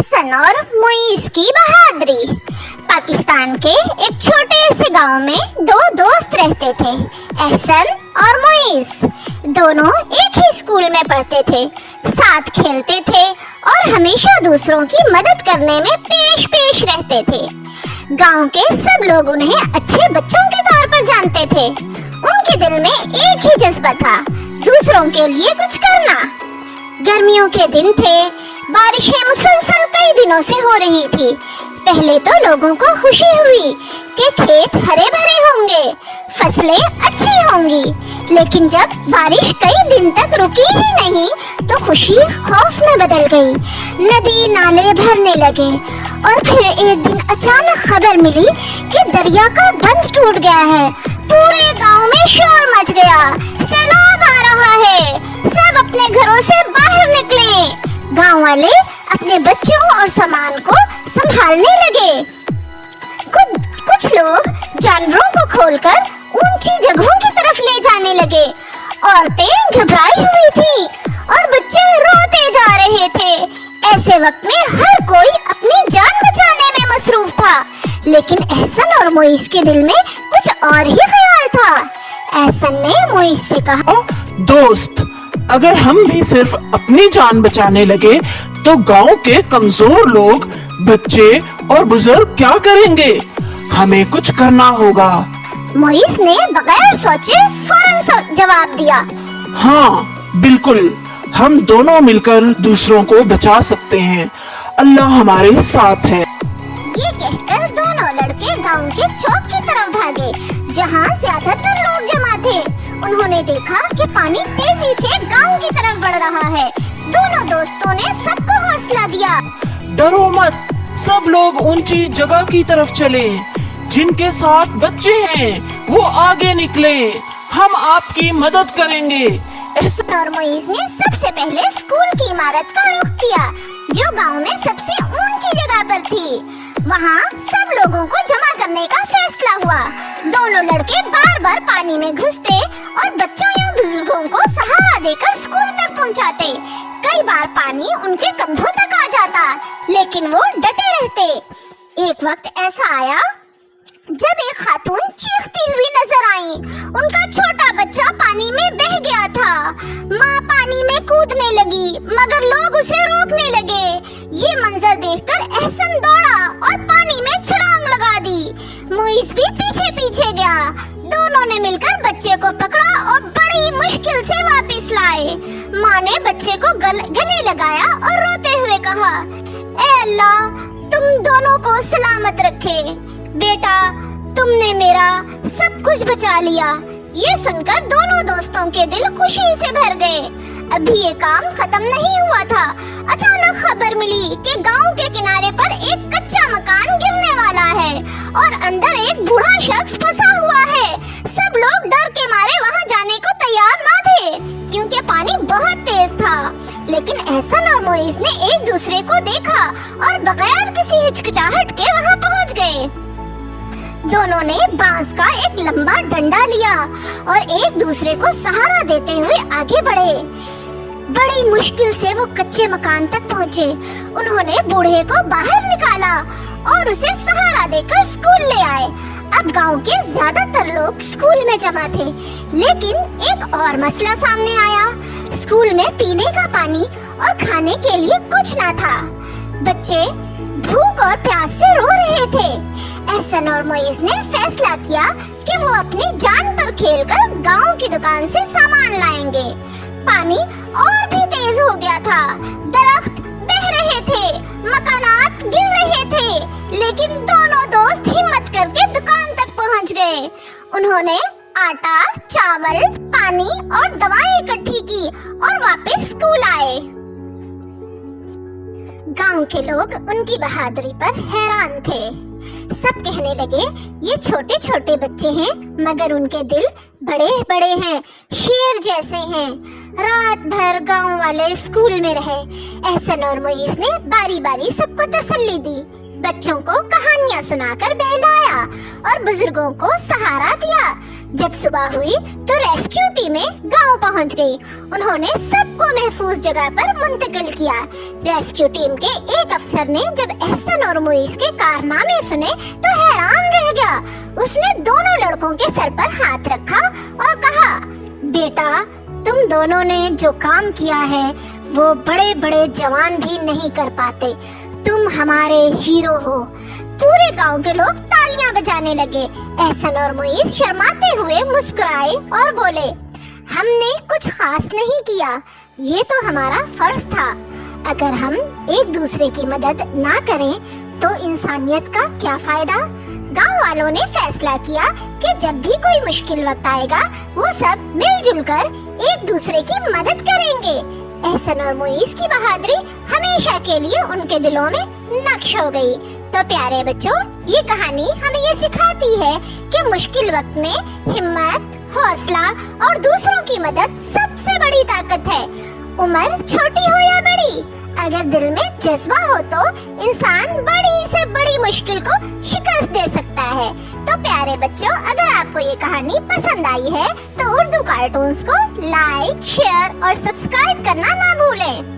एहसन और मुईस की बहादुरी। पाकिस्तान के एक छोटे से गांव में दो दोस्त रहते थे, एहसन और मुईस। दोनों एक ही स्कूल में पढ़ते थे, साथ खेलते थे और हमेशा दूसरों की मदद करने में पेश रहते थे। गांव के सब लोग उन्हें अच्छे बच्चों के तौर पर जानते थे। उनके दिल में एक ही जज्बा था, दूसरों के लिए कुछ करना। गर्मियों के दिन थे, बारिशें मुसलसल कई दिनों से हो रही थी। पहले तो लोगों को खुशी हुई कि खेत हरे भरे होंगे, फसलें अच्छी होंगी। लेकिन जब बारिश कई दिन तक रुकी ही नहीं तो खुशी खौफ में बदल गई। नदी नाले भरने लगे और फिर एक दिन अचानक खबर मिली कि दरिया का बंध टूट गया है। पूरे गांव में शोर मच गया, सैलाब आ रहा है, सब अपने घरों से बाहर निकले। गांव वाले अपने बच्चों और सामान को संभालने लगे। कुछ लोग जानवरों को खोलकर ऊंची जगहों की तरफ ले जाने लगे। औरतें घबराई हुई थी और बच्चे रोते जा रहे थे। ऐसे वक्त में हर कोई अपनी जान बचाने में मसरूफ था, लेकिन एहसन और मुईस के दिल में कुछ और ही ख्याल था। एहसन ने मुईस से कहा, दोस्त, अगर हम भी सिर्फ अपनी जान बचाने लगे तो गांव के कमजोर लोग, बच्चे और बुजुर्ग क्या करेंगे? हमें कुछ करना होगा। मुईस ने बगैर सोचे फौरन जवाब दिया, हाँ बिल्कुल, हम दोनों मिलकर दूसरों को बचा सकते हैं। अल्लाह हमारे साथ है। ये कहकर दोनों लड़के गांव के चौक की तरफ भागे, जहां ज्यादातर लोग जमा थे। उन्होंने देखा कि पानी तेजी से गांव की तरफ बढ़ रहा है। दोनों दोस्तों ने सबको हौसला दिया, डरो मत, सब लोग ऊंची जगह की तरफ चले। जिनके साथ बच्चे हैं वो आगे निकले, हम आपकी मदद करेंगे। एहसन और मुईस ने सबसे पहले स्कूल की इमारत का रुख किया, जो गांव में सबसे ऊंची जगह पर थी। वहां सब लोगों को जमा करने का फैसला हुआ। दोनों लड़के बार-बार पानी में घुसते और बच्चों या बुजुर्गों को सहारा देकर स्कूल तक पहुंचाते। कई बार पानी उनके कंधों तक आ जाता, लेकिन वो डटे रहते। एक वक्त ऐसा आया जब एक खातून चीखती हुई नजर आई। उनका छोटा बच्चा पानी में बह गया था। माँ पानी में कूदने लगी, मगर लोग उसे रोकने लगे। ये मंजर देखकर एहसन दौड़ा और पानी में छलांग लगा दी। मुईस भी पीछे पीछे गया। दोनों ने मिलकर बच्चे को पकड़ा और बड़ी मुश्किल से वापस लाए। माँ ने बच्चे को गले लगाया और रोते हुए कहा, ऐ अल्लाह, तुम दोनों को सलामत रखे। बेटा, तुमने मेरा सब कुछ बचा लिया। ये सुनकर दोनों दोस्तों के दिल खुशी से भर गए। अभी ये काम खत्म नहीं हुआ था। अचानक खबर मिली कि गांव के किनारे पर एक कच्चा मकान गिरने वाला है और अंदर एक बूढ़ा शख्स फंसा हुआ है। सब लोग डर के मारे वहां जाने को तैयार ना थे, क्योंकि पानी बहुत तेज था। लेकिन एहसन और मुईस ने एक दूसरे को देखा और बगैर किसी हिचकिचाहट के वहां पहुंच गए। दोनों ने बांस का एक लंबा डंडा लिया और एक दूसरे को सहारा देते हुए आगे बढ़े। बड़ी मुश्किल से वो कच्चे मकान तक पहुँचे। उन्होंने बूढ़े को बाहर निकाला और उसे सहारा देकर स्कूल ले आए। अब गांव के ज्यादातर लोग स्कूल में जमा थे, लेकिन एक और मसला सामने आया। स्कूल में पीने का पानी और खाने के लिए कुछ ना था। बच्चे भूख और प्यास से रो रहे थे। एहसन और मुईस ने फैसला किया कि वो अपनी जान पर खेलकर गांव की दुकान से सामान लाएंगे। पानी और भी तेज हो गया था, दरख्त बह रहे थे, मकानात गिर रहे थे, लेकिन दोनों दोस्त हिम्मत करके दुकान तक पहुंच गए। उन्होंने आटा, चावल, पानी और दवाएं इकट्ठी की और वापस स्कूल आए। गांव के लोग उनकी बहादुरी पर हैरान थे। सब कहने लगे, ये छोटे छोटे बच्चे हैं, मगर उनके दिल बड़े बड़े हैं, शेर जैसे हैं। रात भर गांव वाले स्कूल में रहे। एहसन और मुईस ने बारी बारी सबको तसल्ली दी। बच्चों को कहानियाँ सुनाकर बहलाया और बुजुर्गों को सहारा दिया। जब सुबह हुई तो रेस्क्यू टीमें गांव पहुंच गई। उन्होंने सबको महफूज जगह पर मुंतकिल किया। रेस्क्यू टीम के एक अफसर ने जब एहसन और मुईस के कारनामे सुने तो हैरान रह गया। उसने दोनों लड़कों के सर पर हाथ रखा और कहा, बेटा, तुम दोनों ने जो काम किया है वो बड़े बड़े जवान भी नहीं कर पाते। तुम हमारे हीरो हो। पूरे गांव के लोग तालियां बजाने लगे। एहसन और मुईस शर्माते हुए मुस्कुराए और बोले, हमने कुछ खास नहीं किया, ये तो हमारा फर्ज था। अगर हम एक दूसरे की मदद ना करें तो इंसानियत का क्या फायदा। गांव वालों ने फैसला किया कि जब भी कोई मुश्किल वक्त आएगा वो सब मिलजुल कर एक दूसरे की मदद करेंगे। एहसन और मुईस की बहादुरी हमेशा के लिए उनके दिलों में नक्श हो गई। तो प्यारे बच्चों, ये कहानी हमें ये सिखाती है कि मुश्किल वक्त में हिम्मत, हौसला और दूसरों की मदद सबसे बड़ी ताकत है। उम्र छोटी हो या बड़ी, अगर दिल में जज्बा हो तो इंसान बड़ी से बड़ी मुश्किल को शिकस्त दे सकता है। तो प्यारे बच्चों, अगर आपको ये कहानी पसंद आई है तो उर्दू कार्टून्स को लाइक, शेयर और सब्सक्राइब करना ना भूलें।